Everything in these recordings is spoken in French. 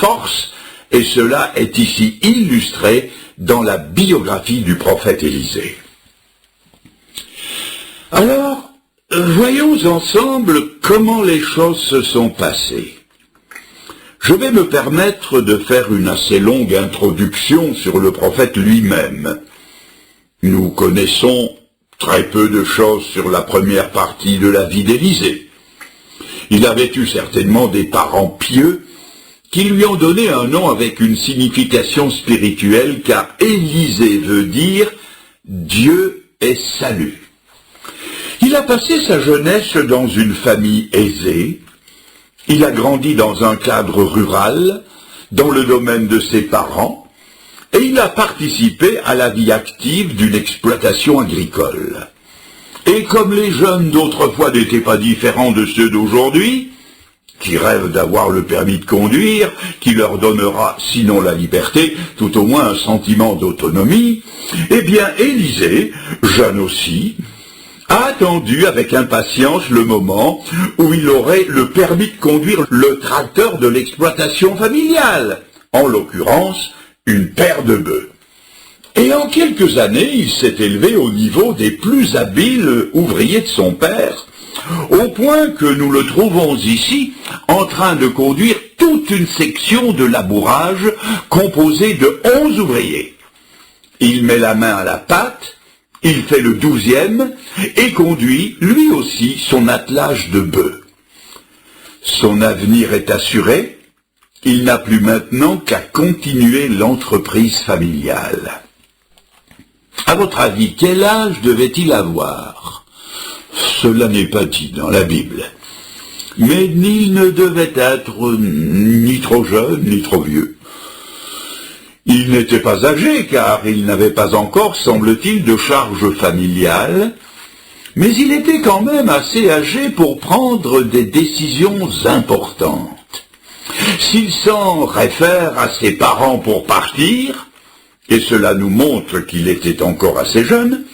force, et cela est ici illustré dans la biographie du prophète Élisée. Alors, voyons ensemble comment les choses se sont passées. Je vais me permettre de faire une assez longue introduction sur le prophète lui-même. Nous connaissons très peu de choses sur la première partie de la vie d'Élisée. Il avait eu certainement des parents pieux qui lui ont donné un nom avec une signification spirituelle, car Élisée veut dire « Dieu est salut ». Il a passé sa jeunesse dans une famille aisée. Il a grandi dans un cadre rural, dans le domaine de ses parents, et il a participé à la vie active d'une exploitation agricole. Et comme les jeunes d'autrefois n'étaient pas différents de ceux d'aujourd'hui, qui rêvent d'avoir le permis de conduire, qui leur donnera, sinon la liberté, tout au moins un sentiment d'autonomie, eh bien Élisée, jeune aussi, a attendu avec impatience le moment où il aurait le permis de conduire le tracteur de l'exploitation familiale, en l'occurrence une paire de bœufs. Et en quelques années, il s'est élevé au niveau des plus habiles ouvriers de son père, au point que nous le trouvons ici en train de conduire toute une section de labourage composée de 11 ouvriers. Il met la main à la pâte, il fait le 12e et conduit lui aussi son attelage de bœufs. Son avenir est assuré, il n'a plus maintenant qu'à continuer l'entreprise familiale. À votre avis, quel âge devait-il avoir? Cela n'est pas dit dans la Bible. Mais il ne devait être ni trop jeune, ni trop vieux. Il n'était pas âgé, car il n'avait pas encore, semble-t-il, de charge familiale, mais il était quand même assez âgé pour prendre des décisions importantes. S'il s'en réfère à ses parents pour partir, et cela nous montre qu'il était encore assez jeune,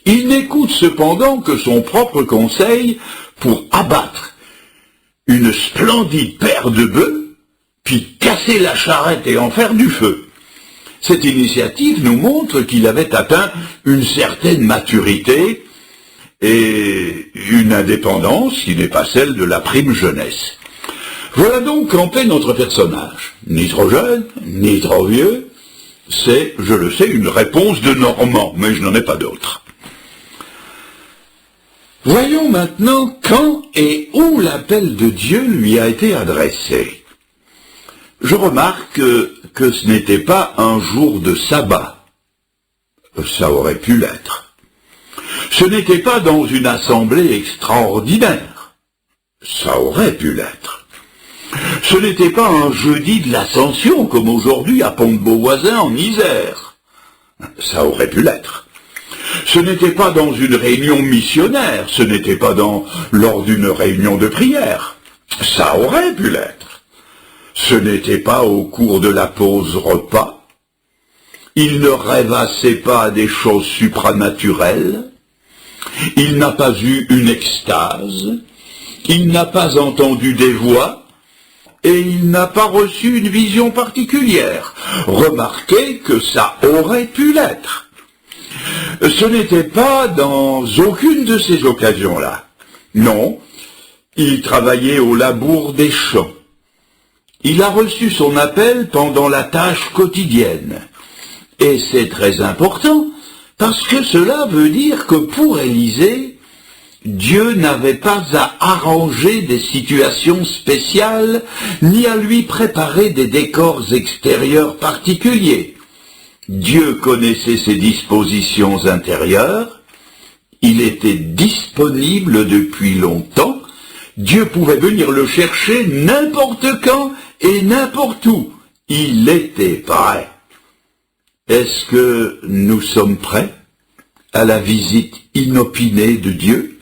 il n'écoute cependant que son propre conseil pour abattre une splendide paire de bœufs, puis casser la charrette et en faire du feu. Cette initiative nous montre qu'il avait atteint une certaine maturité et une indépendance qui n'est pas celle de la prime jeunesse. Voilà donc campé notre personnage. Ni trop jeune, ni trop vieux. C'est, je le sais, une réponse de Normand, mais je n'en ai pas d'autre. Voyons maintenant quand et où l'appel de Dieu lui a été adressé. Je remarque que ce n'était pas un jour de sabbat. Ça aurait pu l'être. Ce n'était pas dans une assemblée extraordinaire. Ça aurait pu l'être. Ce n'était pas un jeudi de l'Ascension, comme aujourd'hui à Pont-de-Beauvoisin en Isère. Ça aurait pu l'être. Ce n'était pas dans une réunion missionnaire, ce n'était pas lors d'une réunion de prière. Ça aurait pu l'être. Ce n'était pas au cours de la pause repas. Il ne rêvassait pas à des choses supranaturelles. Il n'a pas eu une extase. Il n'a pas entendu des voix. Et il n'a pas reçu une vision particulière. Remarquez que ça aurait pu l'être. Ce n'était pas dans aucune de ces occasions-là. Non, il travaillait au labour des champs. Il a reçu son appel pendant la tâche quotidienne. Et c'est très important, parce que cela veut dire que pour Élisée, Dieu n'avait pas à arranger des situations spéciales, ni à lui préparer des décors extérieurs particuliers. Dieu connaissait ses dispositions intérieures, il était disponible depuis longtemps, Dieu pouvait venir le chercher n'importe quand et n'importe où. Il était prêt. Est-ce que nous sommes prêts à la visite inopinée de Dieu?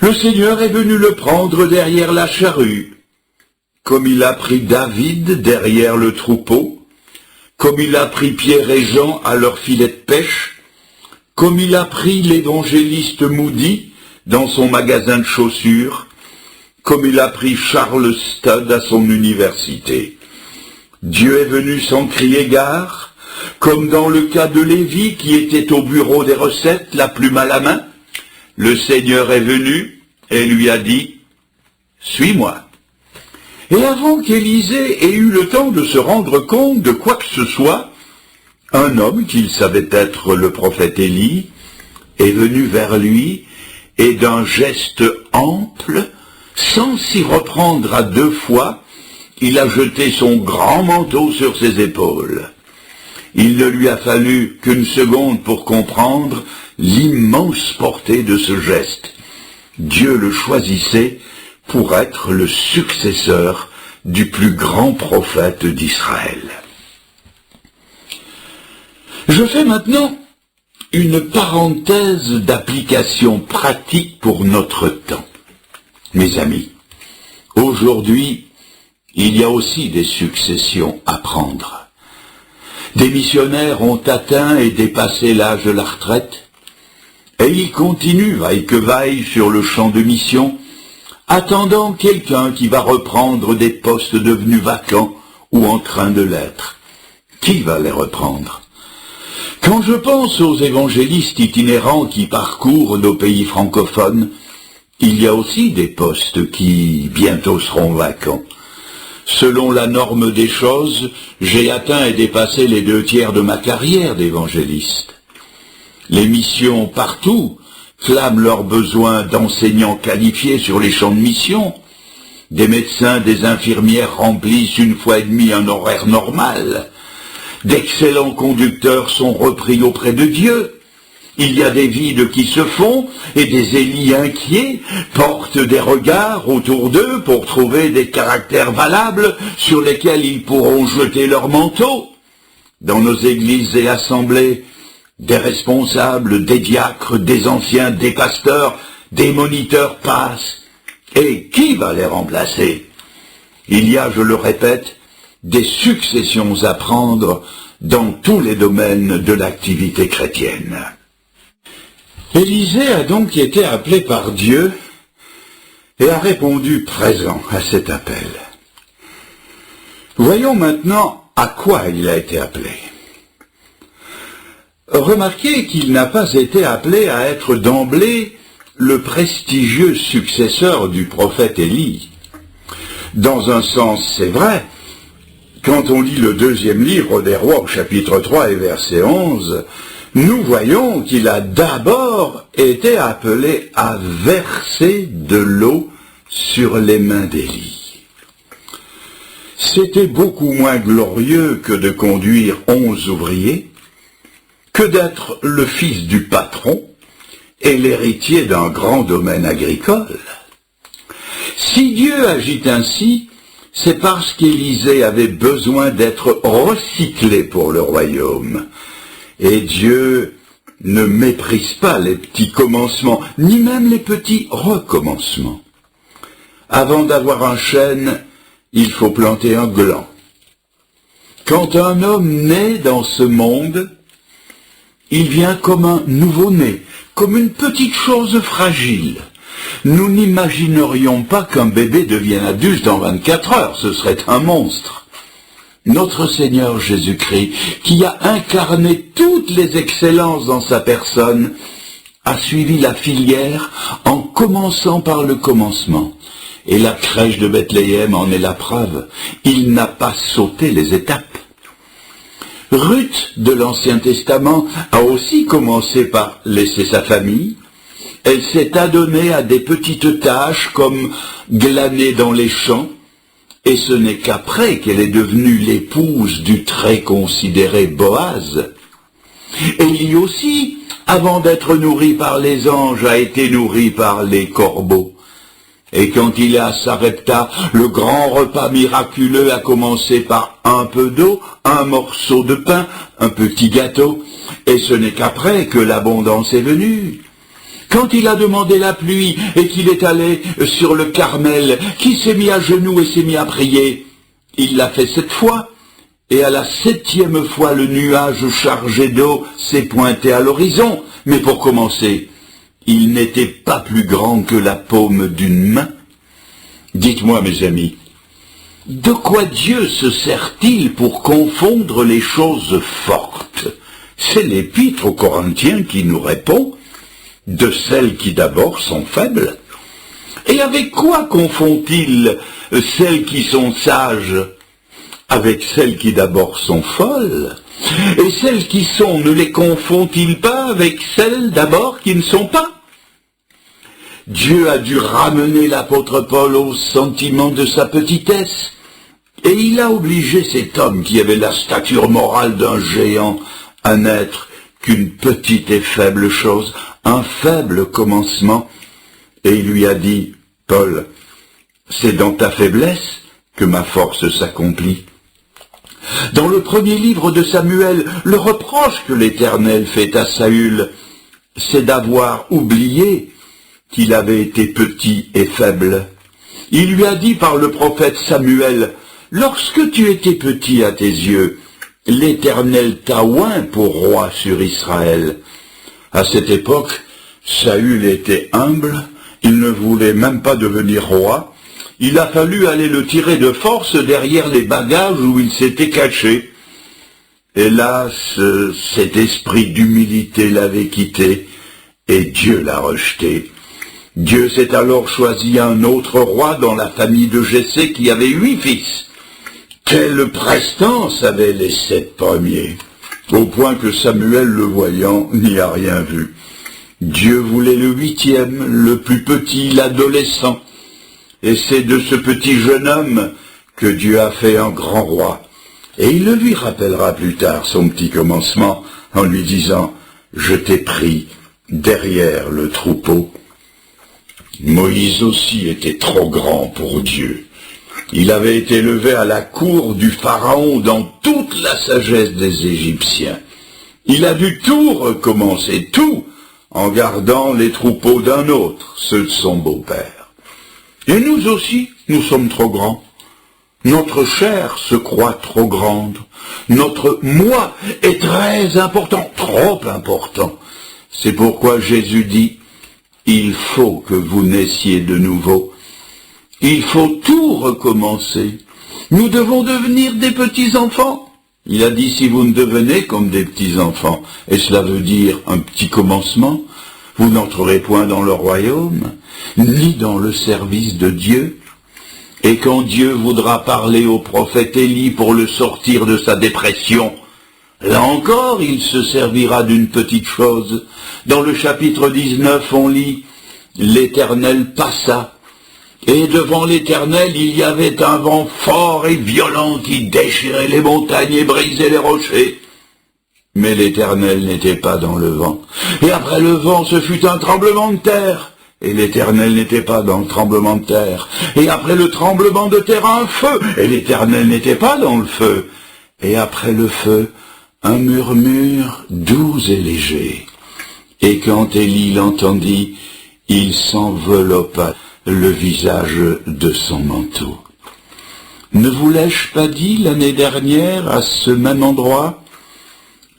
Le Seigneur est venu le prendre derrière la charrue, comme il a pris David derrière le troupeau, comme il a pris Pierre et Jean à leur filet de pêche, comme il a pris l'évangéliste Moody dans son magasin de chaussures, comme il a pris Charles Studd à son université. Dieu est venu sans crier gare, comme dans le cas de Lévi qui était au bureau des recettes, la plume à la main. Le Seigneur est venu et lui a dit « Suis-moi ». Et avant qu'Élisée ait eu le temps de se rendre compte de quoi que ce soit, un homme qu'il savait être le prophète Élie est venu vers lui et d'un geste ample, sans s'y reprendre à deux fois, il a jeté son grand manteau sur ses épaules. Il ne lui a fallu qu'une seconde pour comprendre l'immense portée de ce geste. Dieu le choisissait pour être le successeur du plus grand prophète d'Israël. Je fais maintenant une parenthèse d'application pratique pour notre temps. Mes amis, aujourd'hui, il y a aussi des successions à prendre. Des missionnaires ont atteint et dépassé l'âge de la retraite, et ils continuent, vaille que vaille, sur le champ de mission, attendant quelqu'un qui va reprendre des postes devenus vacants ou en train de l'être. Qui va les reprendre ? Quand je pense aux évangélistes itinérants qui parcourent nos pays francophones, il y a aussi des postes qui bientôt seront vacants. Selon la norme des choses, j'ai atteint et dépassé les 2/3 de ma carrière d'évangéliste. Les missions partout clament leurs besoins d'enseignants qualifiés sur les champs de mission. Des médecins, des infirmières remplissent 1,5 fois un horaire normal. D'excellents conducteurs sont repris auprès de Dieu. Il y a des vides qui se font et des Élis inquiets portent des regards autour d'eux pour trouver des caractères valables sur lesquels ils pourront jeter leur manteau. Dans nos églises et assemblées, des responsables, des diacres, des anciens, des pasteurs, des moniteurs passent. Et qui va les remplacer ? Il y a, je le répète, des successions à prendre dans tous les domaines de l'activité chrétienne. Élisée a donc été appelé par Dieu et a répondu présent à cet appel. Voyons maintenant à quoi il a été appelé. Remarquez qu'il n'a pas été appelé à être d'emblée le prestigieux successeur du prophète Élie. Dans un sens, c'est vrai. Quand on lit le 2e livre des Rois au chapitre 3 et verset 11, nous voyons qu'il a d'abord été appelé à verser de l'eau sur les mains d'Élie. C'était beaucoup moins glorieux que de conduire 11 ouvriers, que d'être le fils du patron et l'héritier d'un grand domaine agricole. Si Dieu agit ainsi, c'est parce qu'Élisée avait besoin d'être recyclé pour le royaume. Et Dieu ne méprise pas les petits commencements, ni même les petits recommencements. Avant d'avoir un chêne, il faut planter un gland. Quand un homme naît dans ce monde, il vient comme un nouveau-né, comme une petite chose fragile. Nous n'imaginerions pas qu'un bébé devienne adulte dans 24 heures, ce serait un monstre. Notre Seigneur Jésus-Christ, qui a incarné toutes les excellences dans sa personne, a suivi la filière en commençant par le commencement. Et la crèche de Bethléem en est la preuve. Il n'a pas sauté les étapes. Ruth de l'Ancien Testament a aussi commencé par laisser sa famille. Elle s'est adonnée à des petites tâches comme glaner dans les champs, et ce n'est qu'après qu'elle est devenue l'épouse du très considéré Boaz. Élie aussi, avant d'être nourri par les anges, a été nourri par les corbeaux. Et quand il est à Sarepta, le grand repas miraculeux a commencé par un peu d'eau, un morceau de pain, un petit gâteau, et ce n'est qu'après que l'abondance est venue. Quand il a demandé la pluie et qu'il est allé sur le Carmel, qui s'est mis à genoux et s'est mis à prier, il l'a fait 7 fois, et à la 7e fois le nuage chargé d'eau s'est pointé à l'horizon. Mais pour commencer, il n'était pas plus grand que la paume d'une main. Dites-moi, mes amis, de quoi Dieu se sert-il pour confondre les choses fortes? C'est l'Épître aux Corinthiens qui nous répond, de celles qui d'abord sont faibles. Et avec quoi confond-il celles qui sont sages? Avec celles qui d'abord sont folles? Et celles qui sont, ne les confond-il pas avec celles d'abord qui ne sont pas? Dieu a dû ramener l'apôtre Paul au sentiment de sa petitesse, et il a obligé cet homme qui avait la stature morale d'un géant à n'être qu'une petite et faible chose, un faible commencement, et il lui a dit, Paul, c'est dans ta faiblesse que ma force s'accomplit. Dans le premier livre de Samuel, le reproche que l'Éternel fait à Saül, c'est d'avoir oublié qu'il avait été petit et faible. Il lui a dit par le prophète Samuel, « Lorsque tu étais petit à tes yeux, l'Éternel t'a oint pour roi sur Israël. » À cette époque, Saül était humble, il ne voulait même pas devenir roi. Il a fallu aller le tirer de force derrière les bagages où il s'était caché. Hélas, cet esprit d'humilité l'avait quitté et Dieu l'a rejeté. Dieu s'est alors choisi un autre roi dans la famille de Jessé qui avait 8 fils. Quelle prestance avaient les 7 premiers, au point que Samuel, le voyant, n'y a rien vu. Dieu voulait le 8e, le plus petit, l'adolescent. Et c'est de ce petit jeune homme que Dieu a fait un grand roi. Et il le lui rappellera plus tard son petit commencement en lui disant « Je t'ai pris derrière le troupeau ». Moïse aussi était trop grand pour Dieu. Il avait été élevé à la cour du Pharaon dans toute la sagesse des Égyptiens. Il a dû tout recommencer, tout, en gardant les troupeaux d'un autre, ceux de son beau-père. Et nous aussi, nous sommes trop grands. Notre chair se croit trop grande. Notre moi est très important, trop important. C'est pourquoi Jésus dit, il faut que vous naissiez de nouveau. Il faut tout recommencer. Nous devons devenir des petits-enfants. Il a dit, si vous ne devenez comme des petits-enfants, et cela veut dire un petit commencement, vous n'entrerez point dans le royaume, ni dans le service de Dieu. Et quand Dieu voudra parler au prophète Élie pour le sortir de sa dépression, là encore, il se servira d'une petite chose. Dans le chapitre 19, on lit « L'Éternel passa, et devant l'Éternel, il y avait un vent fort et violent qui déchirait les montagnes et brisait les rochers. Mais l'Éternel n'était pas dans le vent. Et après le vent, ce fut un tremblement de terre. Et l'Éternel n'était pas dans le tremblement de terre. Et après le tremblement de terre, un feu. Et l'Éternel n'était pas dans le feu. Et après le feu, un murmure doux et léger. Et quand Élie l'entendit, il s'enveloppa le visage de son manteau. Ne vous l'ai-je pas dit l'année dernière à ce même endroit?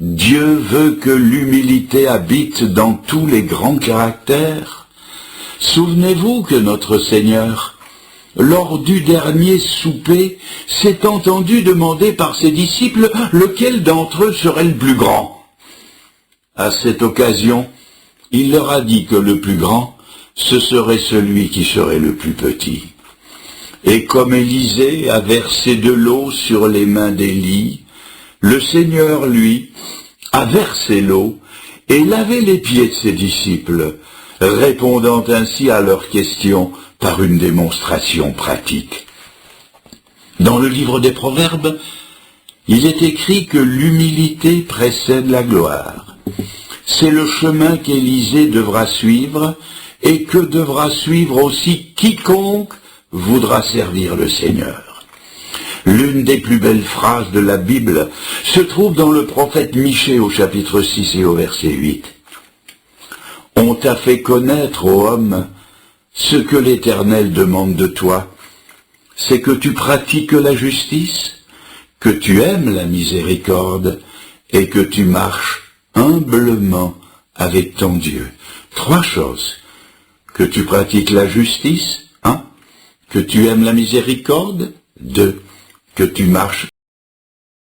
Dieu veut que l'humilité habite dans tous les grands caractères. Souvenez-vous que notre Seigneur, lors du dernier souper, s'est entendu demander par ses disciples lequel d'entre eux serait le plus grand. À cette occasion, il leur a dit que le plus grand, ce serait celui qui serait le plus petit. Et comme Élisée a versé de l'eau sur les mains d'Élie, le Seigneur, lui, a versé l'eau et lavé les pieds de ses disciples, répondant ainsi à leurs questions par une démonstration pratique. Dans le livre des Proverbes, il est écrit que l'humilité précède la gloire. C'est le chemin qu'Élisée devra suivre et que devra suivre aussi quiconque voudra servir le Seigneur. L'une des plus belles phrases de la Bible se trouve dans le prophète Michée au chapitre 6 et au verset 8. « On t'a fait connaître, ô homme, ce que l'Éternel demande de toi, c'est que tu pratiques la justice, que tu aimes la miséricorde et que tu marches humblement avec ton Dieu. » 3 choses. Que tu pratiques la justice, 1. que tu aimes la miséricorde. 2. Que tu marches